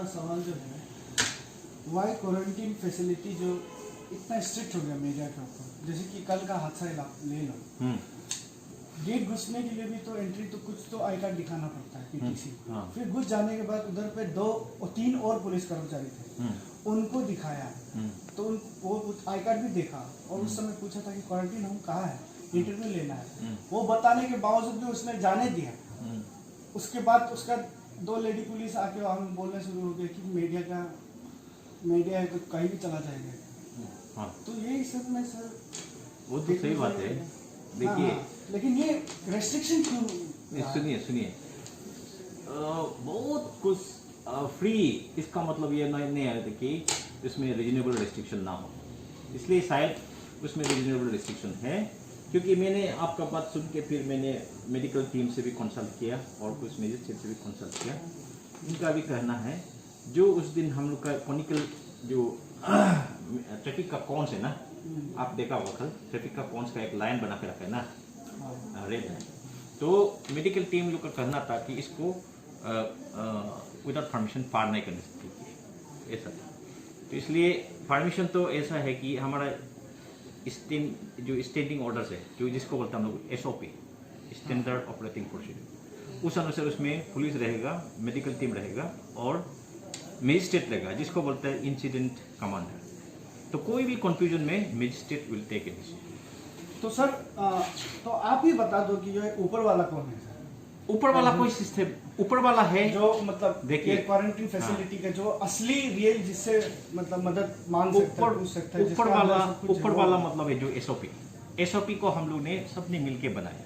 सवाल जो है, वाई क्वारंटीन फैसिलिटी जो इतना स्ट्रिक्ट हो गया मीडिया के ऊपर, जैसे कि कल का हादसा ले लो, गेट घुसने के लिए भी तो एंट्री तो कुछ तो आई कार्ड दिखाना पड़ता है पीटीसी, फिर घुस जाने के बाद उधर पे 2 और 3 और पुलिस कर्मचारी थे, उनको दिखाया, तो वो आई कार्ड भी देखा और उस समय पूछा था कि क्वारंटीन होम कहाँ है, इंटरव्यू लेना है, वो बताने के बावजूद भी उसने जाने दिया। उसके बाद उसका 2 लेडी पुलिस आके हमें बोलना शुरू हो गया कि मीडिया है तो कहीं भी चला जाएगा। तो यही सब में सर, वो तो सही बात है। देखिए, लेकिन ये रेस्ट्रिक्शन क्यों? सुनिए, बहुत कुछ फ्री, इसका मतलब ये नहीं है कि इसमें रीजनेबल रेस्ट्रिक्शन ना हो, इसलिए शायद उसमें रीजनेबल रेस्ट्रिक्शन है। क्योंकि मैंने आपका बात सुन के फिर मैंने मेडिकल टीम से भी कंसल्ट किया और कुछ मजिस्ट्रेट से भी कंसल्ट किया। उनका भी कहना है जो उस दिन हम लोग का कॉनिकल जो ट्रैफिक का कॉन्स है ना, आप देखा होगा कल ट्रैफिक का कॉन्स का एक लाइन बना के रखा है ना, रेड लाइन, तो मेडिकल टीम लोग का कहना था कि इसको विदाउट परमिशन पार नहीं करने सकती, ऐसा था। तो इसलिए परमिशन तो ऐसा है कि हमारा जो स्टैंडिंग ऑर्डर्स है, जो जिसको बोलते हैं हम लोग SOP, स्टैंडर्ड ऑपरेटिंग प्रोसीजर, उस अनुसार उसमें पुलिस रहेगा, मेडिकल टीम रहेगा और मजिस्ट्रेट रहेगा, जिसको बोलते हैं इंसिडेंट कमांडर। तो कोई भी कंफ्यूजन में magistrate will take a decision. तो सर तो आप ही बता दो कि जो ऊपर वाला कौन है? ऊपर वाला कोई सिस्टम ऊपर वाला है जो मतलब देखिए क्वारंटीन फैसिलिटी का जो असली रियल जिससे मतलब मदद मांग सकता है, ऊपर वाला मतलब है जो SOP को हम लोग ने सबने मिलके बनाया,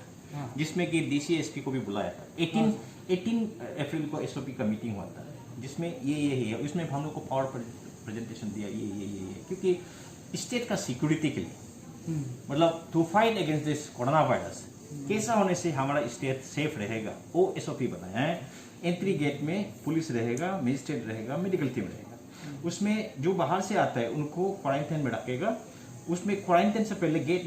जिसमें कि DC SP को भी बुलाया था। 18 अप्रैल को SOP का मीटिंग हुआ था, जिसमें ये है, उसमें हम लोग को पावर प्रेजेंटेशन दिया ये, क्योंकि स्टेट का सिक्योरिटी के लिए, मतलब to fight against this corona virus, कैसा होने से हमारा स्टेट सेफ रहेगा, वो SOP बनाया है। एंट्री गेट में पुलिस रहेगा, मजिस्ट्रेट रहेगा, मेडिकल टीम रहेगा, उसमें जो बाहर से आता है उनको क्वारंटाइन में रखेगा। उसमें क्वारंटाइन से पहले gate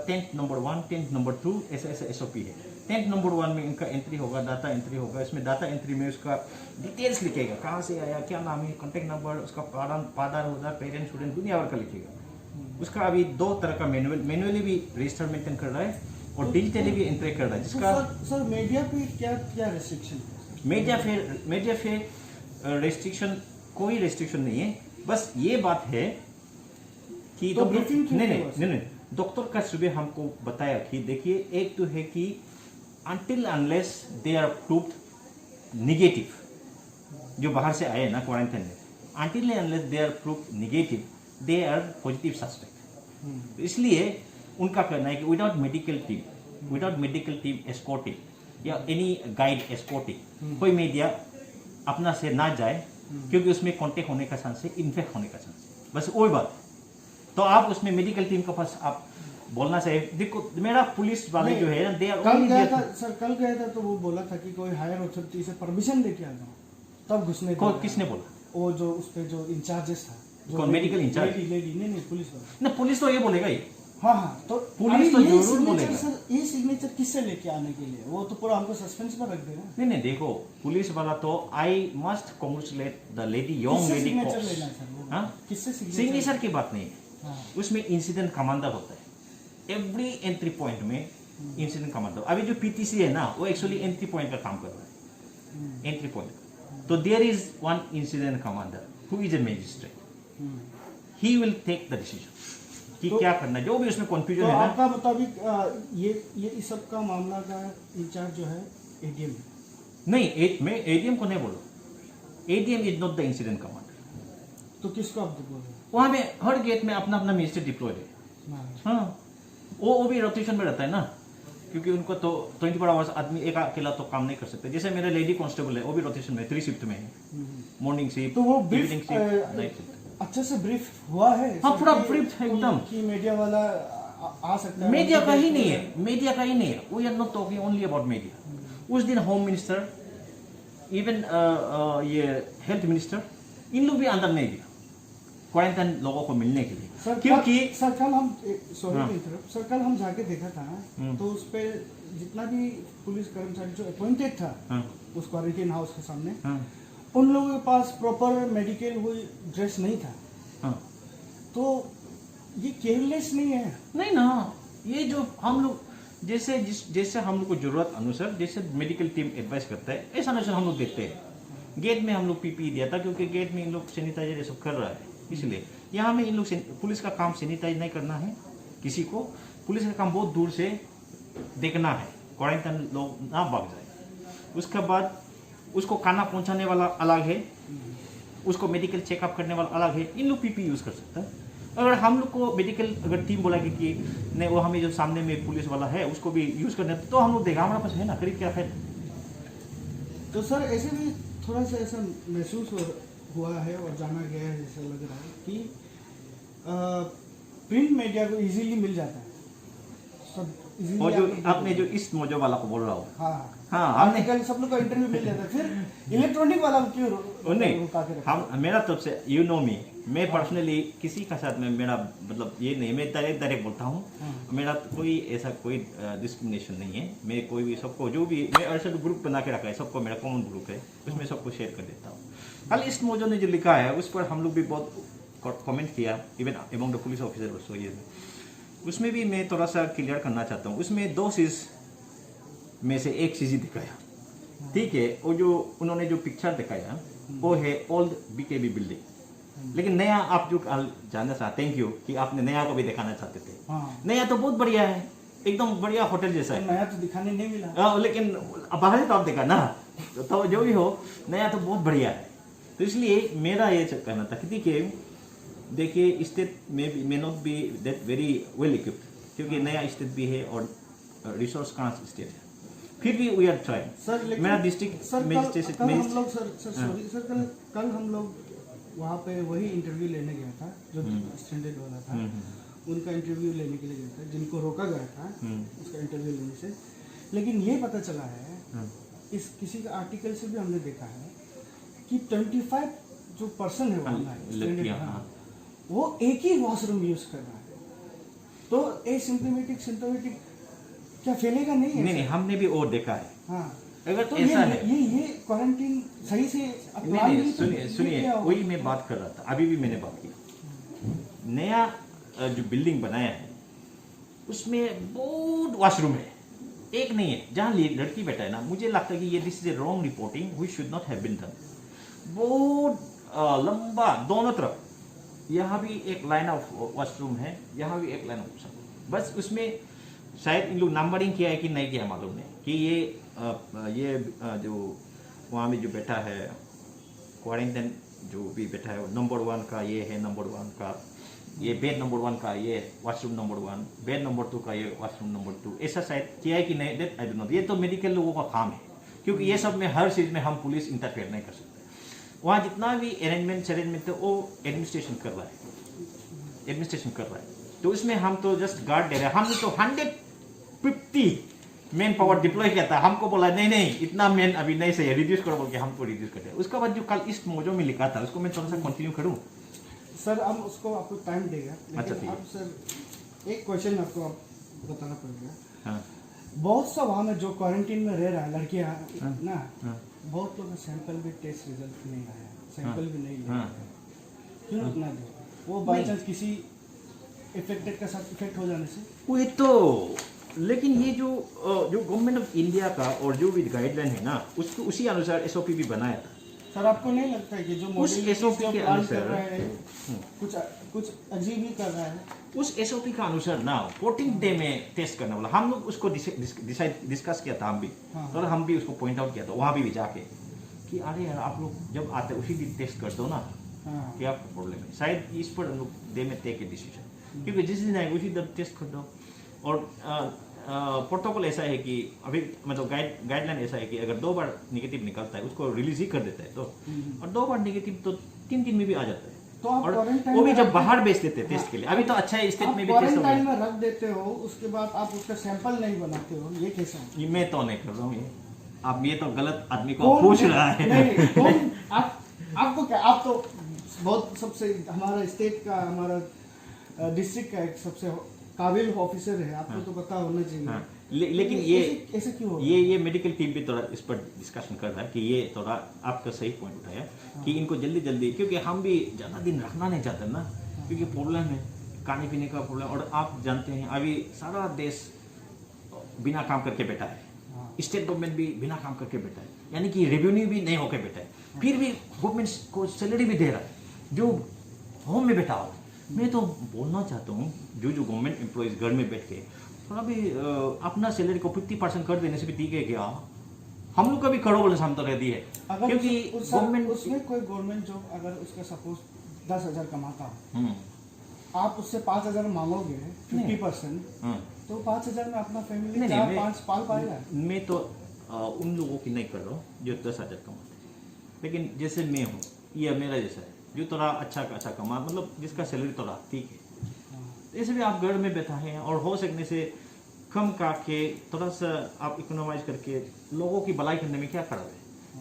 tent number 1, tent number 2, ऐसा SOP है। टेंट नंबर 1 में इनका एंट्री होगा, डाटा एंट्री होगा। इसमें डाटा एंट्री में उसका डिटेल्स लिखेगा, कहाँ से आया, क्या नाम है, कॉन्टेक्ट नंबर, उसका फादर होगा, पेरेंट्स, स्टूडेंट, दुनिया भर का लिखेगा। उसका अभी 2 तरह का मैनुअली भी रजिस्टर मेंटेन कर रहा है और डिजिटली भी एंट्री कर रहा है, जिसका सर मीडिया पे क्या रेस्ट्रिक्शन है? मीडिया पे रेस्ट्रिक्शन, कोई रेस्ट्रिक्शन नहीं है। बस ये बात है कि तो नहीं, डॉक्टर का सुबह हमको बताया कि देखिए, एक तो है कि until unless they are proved negative, जो बाहर से आए ना क्वारंटाइन में, until unless they are proved negative, they are positive suspect। इसलिए उनका कहना है कि विदाउट मेडिकल टीम एस्कॉर्टिंग या एनी गाइड एस्कॉर्टिंग कोई मीडिया अपना से ना जाए, क्योंकि उसमें कांटेक्ट होने का चांस है, इन्फेक्ट होने का चांस है, बस वही बात। तो आप उसमें मेडिकल टीम के पास आप बोलना चाहिए। देखो मेरा पुलिस वाले जो है ना, कल गया था तो वो बोला था कि कोई हायर अथॉरिटी से परमिशन लेके आ जाओ तब घुसने। किसने बोला? वो जो उस पे जो इंचार्जेस था, कौन? Medical in charge? नहीं पुलिस वाला। ना, पुलिस तो ये बोलेगा ही। हाँ, तो पुलिस तो जरूर बोलेगा। ये सिग्नेचर किससे लेके आने के लिए? वो तो पूरा हमको सस्पेंस में रख देगा। नहीं, देखो पुलिस वाला तो I must congratulate the lady, young lady cops. किससे सिग्नेचर की बात नहीं है, उसमें इंसिडेंट कमांडर होता है। एवरी एंट्री पॉइंट में इंसिडेंट कमांडर। अभी जो PTC है ना, वो एक्चुअली एंट्री पॉइंट का काम कर रहा है, एंट्री पॉइंट। तो there is one incident commander who is a magistrate, he will take the decision कि क्या करना, जो भी उसमें कंफ्यूजन है ना। आपका मुताबिक ये इस सब का मामला का इंचार्ज जो है ADM नहीं, मैं ADM को नहीं बोल रहा, ADM is not the incident commander. तो किसको आप बोल रहे हैं? वहां में हर गेट में अपना अपना मजिस्ट्रेट डिप्लॉयड है। हाँ, वो भी रोटेशन में रहता है ना, क्योंकि उनको तो 24 आवर्स आदमी एक अकेला तो काम नहीं कर सकते। जैसे मेरा लेडी कांस्टेबल है, वो भी रोटेशन में 3 शिफ्ट में है, मॉर्निंग शिफ्ट, तो वो इवनिंग शिफ्ट, नाइट शिफ्ट। अच्छे से ब्रीफ हुआ है? हाँ, पूरा ब्रीफ है एकदम कि मीडिया वाला आ सकता है? मीडिया का ही नहीं है, we are not talking only about media. उस दिन होम मिनिस्टर, इवन ये हेल्थ मिनिस्टर, इन लोग भी अंदर नहीं गया क्वारंटाइन लोगों को मिलने के लिए, क्योंकि सर कल हम जाके देखा था, तो उस पे जितना भी पुलिस कर्मचारी जो अपॉइंटेड था उस क्वारंटाइन हाउस के सामने, उन लोगों के पास प्रॉपर मेडिकल कोई ड्रेस नहीं था, हाँ तो ये केयरलेस नहीं है? नहीं ना, ये जो हम लोग जैसे हम लोग को जरूरत अनुसार जैसे मेडिकल टीम एडवाइस करता है ऐसा अनुसार हम लोग देखते हैं। गेट में हम लोग पीपी दिया था क्योंकि गेट में इन लोग सैनिटाइजर ये सब कर रहा है, इसलिए यहाँ में इन लोग पुलिस का काम सैनिटाइज नहीं करना है किसी को, पुलिस का काम बहुत दूर से देखना है क्वारंटाइन लोग ना भाग जाए। उसके बाद उसको खाना पहुंचाने वाला अलग है, उसको मेडिकल चेकअप करने वाला अलग है, इन लोग पीपी यूज कर सकता है। अगर हम लोग को मेडिकल अगर टीम बोला कि नहीं वो हमें जो सामने में पुलिस वाला है उसको भी यूज करना है तो हम लोग देगा, हमारे पास है ना, खरीद क्या है। तो सर ऐसे भी थोड़ा सा ऐसा महसूस हुआ है और जाना गया है, जैसा लग रहा है कि प्रिंट मीडिया को इजीली मिल जाता है सब easily और जो आप- आपने जो इस मौजो वाला को बोल रहा हो, हाँ हाँ हमने आजकल सब लोग का इंटरव्यू मिल जाता है, फिर इलेक्ट्रॉनिक वाला क्यों नहीं रुका के रखा? हम मेरा तरफ से यू नो मी, मैं पर्सनली किसी का साथ में मेरा मतलब ये नहीं, मैं डायरेक्ट बोलता हूँ, मेरा कोई ऐसा कोई डिस्क्रिमिनेशन नहीं है। मैं कोई भी सबको जो भी मैं ऐसा ग्रुप बना के रखा है सबको, मेरा कॉमन ग्रुप है उसमें सबको शेयर कर देता हूँ। कल इस मौजो ने जो लिखा है उस पर हम लोग भी बहुत कमेंट किया, even among the police officer also. ये उसमें भी मैं थोड़ा सा क्लियर करना चाहता हूँ। उसमें 2 चीज में से एक चीज ही दिखाया, ठीक है, वो जो उन्होंने जो पिक्चर दिखाया वो है ओल्ड बीकेबी बिल्डिंग, लेकिन नया आप जो जानना चाहते हैं क्यों कि आपने नया को भी दिखाना चाहते थे। हाँ नया तो बहुत बढ़िया है, एकदम बढ़िया होटल जैसा तो है। नया तो दिखाने नहीं मिला। लेकिन बाहर से तो आप देखा ना, तो जो भी हो नया तो बहुत बढ़िया है। तो इसलिए मेरा ये कहना था कि देखिए स्टेट में may not be that very well equipped, क्योंकि नया स्टेट भी है और रिसोर्स का स्टेट है, फिर भी वी आर ट्राइंग। सर लेकिन मेरा डिस्ट्रिक्ट सर कल हम लोग सर हाँ। सॉरी सर कल हम लोग वहाँ पे वही इंटरव्यू लेने गया था जो स्टैंडर्ड वाला था, उनका इंटरव्यू लेने के लिए गया था, जिनको रोका गया था उसका इंटरव्यू लेने से। लेकिन ये पता चला है इस किसी का आर्टिकल से भी हमने देखा है कि 25 जो पर्सन है वहाँ लड़कियाँ, standard, हाँ। वो एक ही वॉशरूम यूज कर रहा है, तो सिम्टोमेटिक क्या फैलेगा नहीं है? नहीं हमने भी और देखा है। हाँ अगर तो ऐसा है, ये क्वारंटीन सही से अपना नहीं तो ये सुनिए क्या होगा? वही मैं बात कर रहा था, अभी भी मैंने बात की। नया जो बिल्डिंग बनाया है उसमें बहुत वॉशरूम है, एक नहीं है। जहाँ लड़की बैठा है ना, मुझे लगता है कि ये this is a wrong reporting, we should not have been done. बहुत लंबा दोनों तरफ, यहाँ भी एक लाइन ऑफ वॉशरूम है, यहाँ भी एक लाइन ऑफ वॉशरूम, बस उसमें शायद इन लोग नंबरिंग किया है कि नहीं किया मालूम नहीं, कि ये जो वहाँ में जो बैठा है क्वारंटाइन जो भी बैठा है नंबर 1 का ये है, नंबर 1 का ये बेड नंबर 1 का ये वॉशरूम नंबर 1, बेड नंबर 2 का ये वॉशरूम नंबर 2, ऐसा शायद किया है कि नहीं, दैट आई डोंट नो। ये तो मेडिकल लोगों का काम है, क्योंकि ये सब में हर चीज़ में हम पुलिस इंटरफेयर नहीं कर सकते। वहाँ जितना भी अरेंजमेंट वो एडमिनिस्ट्रेशन कर रहा है, तो उसमें हम तो जस्ट गार्ड दे रहे हैं। हमने तो 150 मैन पावर डिप्लॉय किया था, हमको बोला नहीं इतना मैन अभी नहीं सही है, रिड्यूस करो बोल के हमको रिड्यूस करते हैं। उसके बाद जो कल इस मौजों में लिखा था उसको मैं थोड़ा सा कंटिन्यू करूँ। सर हम उसको आपको टाइम देगा, अच्छा, लेकिन ठीक है। अब सर एक क्वेश्चन आपको आप बताना पड़ेगा। हाँ बहुत सा वहाँ में जो क्वारंटीन में रह रहा है लड़कियाँ ना, हाँ। बहुत लोग का सैंपल भी टेस्ट रिजल्ट नहीं आया, सैंपल भी नहीं लिया हाँ। है। क्यों इतना देर? वो बाई चांस किसी इफेक्टेड का साथ इफेक्ट हो जाने से। वो तो लेकिन ये जो गवर्नमेंट ऑफ इंडिया का और जो भी गाइडलाइन है ना, उसको उसी अनुसार एसओपी भी बनाया था। सर आपको नहीं लगता है कि जो उस मॉडल SOP जो के प्लान अनुसार, कर रहा है कुछ अजीब ही कर रहा है? उस एसओपी का अनुसार ना 14 डे में टेस्ट करने वाला, हम लोग उसको डिस्कस किया था हम भी, हाँ। और हम भी उसको पॉइंट आउट किया था वहाँ भी जाके कि अरे यार आप लोग जब आते उसी दिन टेस्ट कर दो ना, हाँ। क्या प्रॉब्लम है। शायद इस पर हम लोग दे में टेक ए डिसीजन, क्योंकि जिस दिन आएगा उसी दिन टेस्ट कर दो। और प्रोटोकॉल ऐसा है कि अभी मतलब गाइडलाइन ऐसा है कि अगर 2 बार नेगेटिव निकलता है उसको रिलीज ही कर देता है, तो और 2 बार नेगेटिव तो 3 दिन में भी आ जाता है। तो आप और क्वारंटाइन वो भी में जब रख- बाहर भेज देते हैं टेस्ट के लिए। अभी तो अच्छा है स्टेट आप में भी टेस्ट हो क्वारंटाइन गया। में रख देते हो, उसके बाद आप उसका सैंपल नहीं बनाते हो, ये कैसा है? ये मैं तो नहीं कर रहा हूँ, ये आप ये तो गलत आदमी को कौन- पूछ रहा है। नहीं, कौन आपको क्या, आप तो बहुत सबसे हमारा स्टेट का, हमारा डिस्ट्रिक्ट का एक सबसे काबिल ऑफिसर है, आपको तो पता होना चाहिए लेकिन ये ऐसे क्यों हो रहा ये मेडिकल टीम भी थोड़ा इस पर डिस्कशन कर रहा है कि ये थोड़ा आपका सही पॉइंट उठाया कि इनको जल्दी जल्दी, क्योंकि हम भी ज़्यादा दिन रखना नहीं चाहते ना, क्योंकि प्रॉब्लम है खाने पीने का प्रॉब्लम। और आप जानते हैं अभी सारा देश बिना काम करके बैठा है, स्टेट गवर्नमेंट भी बिना काम करके बैठा है, यानी कि रेवेन्यू भी नहीं होकर बैठा है, फिर भी गवर्नमेंट को सैलरी भी दे रहा है जो होम में बैठा हो। मैं तो बोलना चाहता हूँ जो गवर्नमेंट एम्प्लॉयज़ घर में बैठ के थोड़ा भी अपना सैलरी को 50% कर देने से भी ठीक है क्या? हम लोग का भी करो बोले हम तो रहती है, अगर क्योंकि गवर्नमेंट उसमें कोई गवर्नमेंट जॉब अगर उसका सपोज 10,000 कमाता हो, आप उससे 5,000 मांगोगे 50%, तो 5,000 में अपना फैमिली 4-5 पाल पाएगा। मैं तो उन लोगों की नहीं कर रहा हूँ जो 10,000 कमाते, लेकिन जैसे मैं हूँ या मेरा जैसा है जो थोड़ा अच्छा कमा, मतलब जिसका सैलरी थोड़ा ठीक है, ऐसे भी आप घर में बैठा है और हो सकने से कम करके थोड़ा सा आप इकोनोमाइज करके लोगों की भलाई करने में क्या खराब है,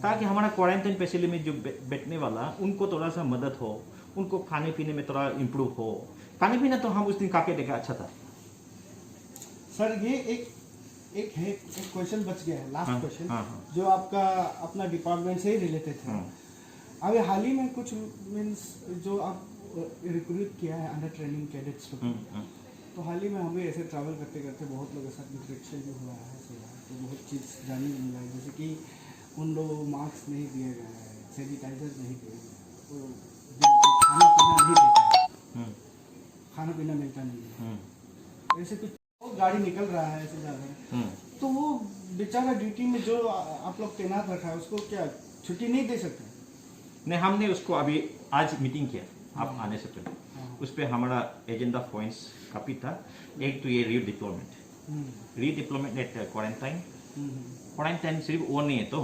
ताकि हमारा क्वारंटाइन फैसिलिटी में जो बैठने वाला उनको थोड़ा सा मदद हो, उनको खाने पीने में थोड़ा इम्प्रूव हो। खाने पीना तो हम उस दिन काके देखा अच्छा था। सर ये एक क्वेश्चन बच गया है, लास्ट क्वेश्चन जो आपका अपना डिपार्टमेंट से ही रिलेटेड है। अभी हाल ही में कुछ मीन्स जो आप रिक्रूट किया है अंडर ट्रेनिंग कैडेट्स को, तो हाल ही में हमें ऐसे ट्रैवल करते करते बहुत लोगों के साथ इंटरेक्शन जो हुआ है तो बहुत चीज़ जानने को मिला है, जैसे कि उन लोगों को मास्क नहीं दिया गया है, सैनिटाइजर नहीं दिया गया, तो खाना पीना नहीं देता है, खाना पीना मिलता नहीं है, ऐसे कुछ वो गाड़ी निकल रहा है ऐसे जा रहा है, तो वो बेचारा ड्यूटी में जो आप लोग तैनात रखा है उसको क्या छुट्टी नहीं दे सकते? नहीं, हमने उसको अभी आज मीटिंग किया आप आने से पहले, उस पर हमारा एजेंडा पॉइंट्स काफ़ी था। एक तो ये रीडिप्लॉयमेंट एट क्वारंटाइन सिर्फ वो नहीं है, तो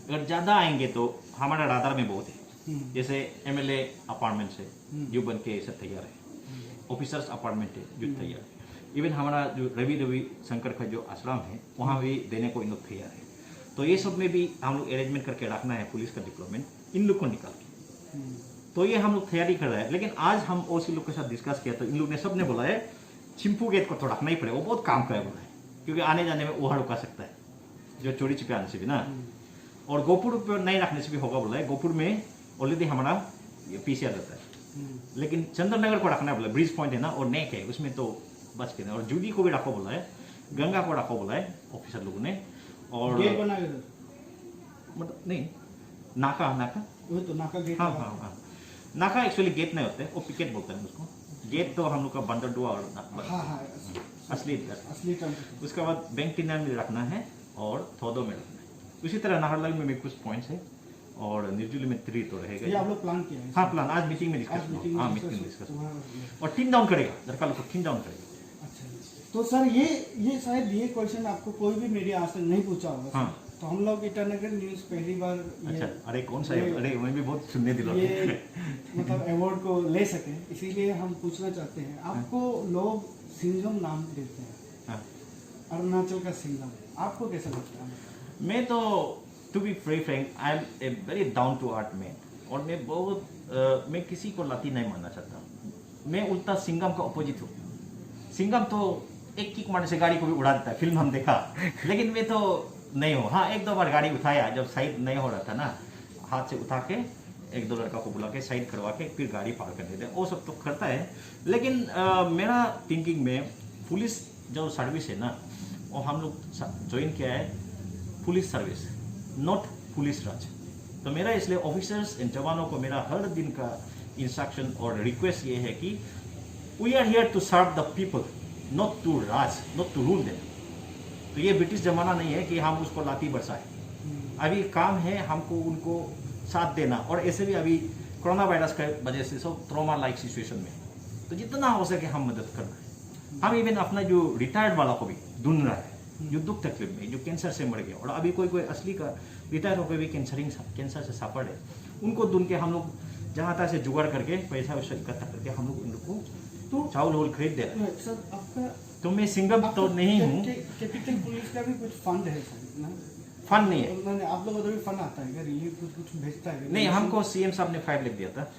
अगर ज़्यादा आएंगे तो हमारा रादार में बहुत है, जैसे MLA अपार्टमेंट है जो बन के सब तैयार है, ऑफिसर्स अपार्टमेंट है जो तैयार है, इवन हमारा जो रवि शंकर का जो आश्रम है वहाँ भी देने को इन लोग तैयार है। तो ये सब में भी हम लोग अरेंजमेंट करके रखना है पुलिस का डिप्लॉयमेंट इन लोग को निकाल के, तो ये हम लोग तैयारी कर रहे हैं। लेकिन आज हम OC लोग के साथ डिस्कस किया तो इन लोग ने सब ने बोला है चिंपू गेट को तो रखना ही पड़ेगा, वो बहुत काम का है बोला है, क्योंकि आने जाने में वो रुका सकता है जो चोरी छिपे आने से भी ना, और गोपुर पर नहीं रखने से भी होगा बोला है। गोपुर में ऑलरेडी हमारा PCR रहता है, लेकिन चंद्रनगर को रखना है बोला, ब्रिज पॉइंट है ना और नेक है उसमें तो बच के, और जूडी को भी रखो बोला है, गंगा को रखो बोला है ऑफिसर लोगों ने, और गेट बना के मतलब नहीं नाका वो तो नाका गेट, हाँ नाका एक्चुअली गेट नहीं होते, वो पिकेट बोलते हैं उसको, गेट तो हम लोग का बंदर डुआ और असली टर्म। उसके बाद बैंक टिनर में रखना है और थोदो में रखना है। उसी तरह नाहरलगुन में भी कुछ पॉइंट्स है और निर्जुली में 3 तो रहेगा। ये आप लोग प्लान किया है? हाँ प्लान आज मीटिंग में डिस्कस और टीम डाउन करेगा, लड़का लोग को टीम डाउन करेगा। अच्छा, तो सर ये शायद ये क्वेश्चन आपको कोई भी मीडिया आज तक नहीं पूछा होगा। हाँ। तो हम लोग ईटानगर न्यूज़ पहली बार अच्छा, अरे कौन सा है? अरे मैं भी बहुत सुनने दिला ये मतलब अवार्ड को ले सके, इसीलिए हम पूछना चाहते हैं। आपको लोग सिंघम नाम देते हैं, अरुणाचल का सिंघम, आपको कैसा लगता है? मैं तो to be very frank I am a very down to earth man, और मैं बहुत मैं किसी को लाती नहीं मानना चाहता, मैं उल्टा सिंघम का अपोजिट हूँ। सिंघम तो एक किक मारने से गाड़ी को भी उड़ा देता है, फिल्म हम देखा, लेकिन मैं तो नहीं हूँ। हाँ 1-2 बार गाड़ी उठाया जब साइड नहीं हो रहा था ना, हाथ से उठा के 1-2 लड़का को बुला के साइड करवा के फिर गाड़ी पार कर देते, वो सब तो करता है। लेकिन मेरा थिंकिंग में पुलिस जो सर्विस है ना, वो हम लोग ज्वाइन किया है पुलिस सर्विस, नॉट पुलिस राज। तो मेरा इसलिए ऑफिसर्स एंड जवानों को मेरा हर दिन का इंस्ट्रक्शन और रिक्वेस्ट ये है कि we are here to serve the people, not to raj, not to rule them. तो ये ब्रिटिश जमाना नहीं है कि हम उसको लाठी बरसाए, अभी काम है हमको उनको साथ देना। और ऐसे भी अभी कोरोना वायरस का वजह से सब ट्रॉमा लाइक सिचुएशन में, तो जितना हो सके हम मदद करना है। हम इवन अपना जो रिटायर्ड वाला को भी ढूंढ रहा है, जो दुख तकलीफ में, जो कैंसर से मर गया, और अभी कोई असली का रिटायर होकर भी कैंसर से सफर है, उनको ढूंढ के हम लोग जहाँ तक से जुगाड़ करके पैसा वैसा इकट्ठा करके हम लोग उन लोग को तो चावल वोल खरीद दे रहे हैं। सर आपका तो मैं सिंघम तो नहीं हूँ। कैपिटल पुलिस का भी कुछ फंड है सर ना? फंड नहीं है, आप लोगों को भी फंड आता है क्या? रिलीफ कुछ भेजता है? नहीं, हमको CM साहब ने 5 लाख दिया था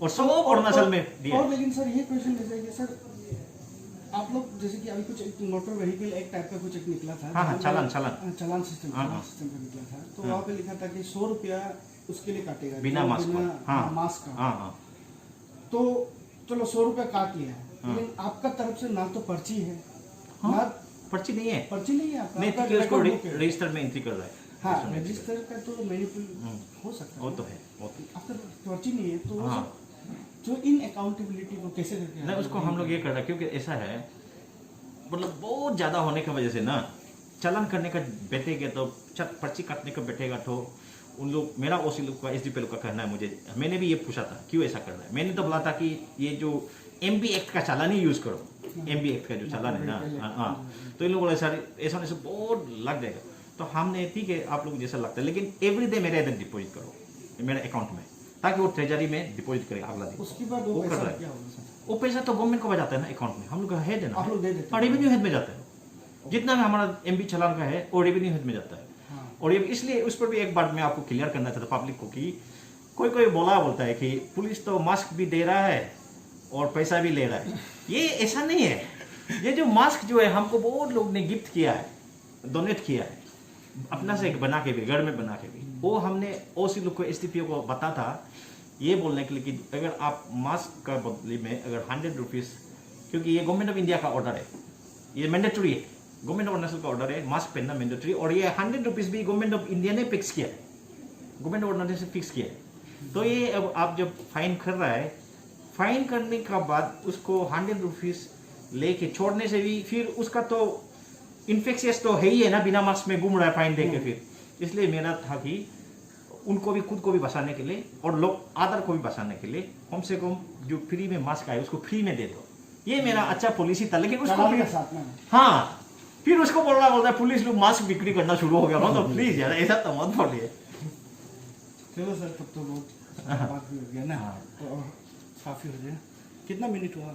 और सब अरुणाचल में दिया। और लेकिन सर ये क्वेश्चन जैसे कि सर आप लोग जैसे कि अभी कुछ एक मोटर व्हीकल एक टाइप का कुछ एक निकला था, हाँ, हाँ, जहाँ पे- चालान। चालान सिस्टम हाँ, हाँ। का निकला था, तो वहाँ पे लिखा था कि 100 रुपया उसके लिए काटेगा बिना जो मास्क का। हाँ। मास्क का। हाँ, हाँ। तो चलो 100 रुपया काट लिया है, लेकिन आपका तरफ से ना तो पर्ची है, हाँ, ना पर्ची नहीं है। पर्ची नहीं है आपका, नहीं, आपका क्योंकि उसको record book है। रजिस्टर में एंट्री कर रहा है। हाँ, रजिस्टर में entry कर रजिस्टर का तो मैनिपुल हो सकता रहा है। वो है, तो है, वो तो। आपका पर्ची नहीं है, तो वो हाँ। सब जो इन अकाउंटेबिलिटी को कैसे करके नहीं, उसको हम लोग ये कर रहे हैं क्योंकि ऐसा है, मतलब बहुत ज़्यादा होने की वजह से ना, चालान करने का बैठेगा तो पर्ची काटने का बैठेगा तो उन लोग, मेरा ओसी लोग का, एसडीपी लोग का कहना है, मुझे, मैंने भी ये पूछा था क्यों ऐसा कर रहा है। मैंने तो बोला था कि ये जो एमबी एक्ट का चालान ही यूज़ करो, एमबी एक्ट का जो चालान है ना, हाँ, तो इन लोगों को ऐसा होने से बहुत लग जाएगा। तो हमने ठीक है, आप लोग जैसा लगता है, लेकिन एवरीडे मेरे इधर डिपॉजिट करो मेरे अकाउंट में, ताकि वो ट्रेजरी में डिपॉजिट करे अगला दिन। उसके बाद वो वो कर पैसा रहा है। क्या होगा सर? वो पैसा तो गवर्नमेंट को बजाता है ना अकाउंट में, हम लोग का हेड है ना, आप लोग दे देते हैं। रेवेन्यू हेड में जाता है, जितना भी हमारा एमबी चालान का है वो रेवेन्यू हेड में जाता है। हाँ। और ये इसलिए उस पर भी एक बार मैं आपको क्लियर करना चाहता पब्लिक को कि कोई बोलता है कि पुलिस तो मास्क भी दे रहा है और पैसा भी ले रहा है। ये ऐसा नहीं है। ये जो मास्क जो है हमको बहुत लोग ने गिफ्ट किया है, डोनेट किया है, अपना से बना के भी, घर में बना के भी। वो हमने ओसी लोग को, एसडीपीओ को बता था ये बोलने के लिए कि अगर आप मास्क का बदले में अगर 100 रुपीज़, क्योंकि ये गवर्नमेंट ऑफ इंडिया का ऑर्डर है, ये मैंडेटरी है, गवर्नमेंट ऑफ अरुणाचल का ऑर्डर है, मास्क पहनना मैंडेटरी, और ये 100 रुपीज़ भी गवर्नमेंट ऑफ इंडिया ने फिक्स किया है, गवर्नमेंट ऑफ अरुणाचल से फिक्स किया है। तो ये अब आप जब फाइन कर रहा है, फाइन करने का बाद उसको 100 रुपीज़ लेके छोड़ने से भी फिर उसका तो इन्फेक्शियस तो है ही है ना, बिना मास्क में घूम रहा है फाइन दे के। फिर इसलिए मेरा था कि उनको भी, खुद को भी बचाने के लिए और लोग अदर को भी बचाने के लिए कम से कम जो फ्री में मास्क आए उसको फ्री में दे दो। ये मेरा अच्छा पॉलिसी था। लेकिन उसको चालान फिर, के साथ में हाँ, फिर उसको बोलता है पुलिस लोग मास्क बिक्री करना शुरू हो गया। मतलब प्लीज यार, ऐसा तो मत बोलिए। चलो सर, तब तो बहुत बात भी हो गया ना, तो काफी हो गया। कितना मिनट हुआ?